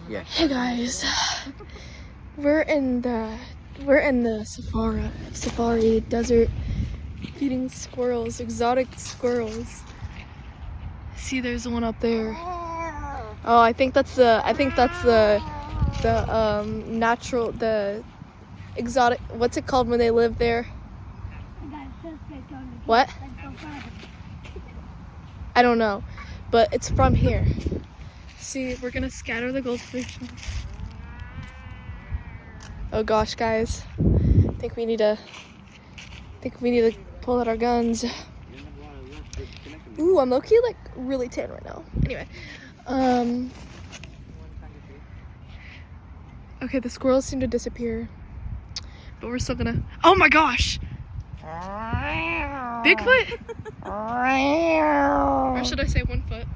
Yeah. Hey guys, we're in the safari desert, feeding squirrels, exotic squirrels. See, there's one up there. Oh, I think that's the natural, the exotic. What's it called when they live there? What? I don't know, but it's from here. See, we're gonna scatter the goldfish. Oh gosh, guys, I think we need to pull out our guns. Ooh, I'm low-key like really tan right now. Anyway, okay, the squirrels seem to disappear, but we're still gonna. Oh my gosh! Bigfoot? Or should I say 1 foot?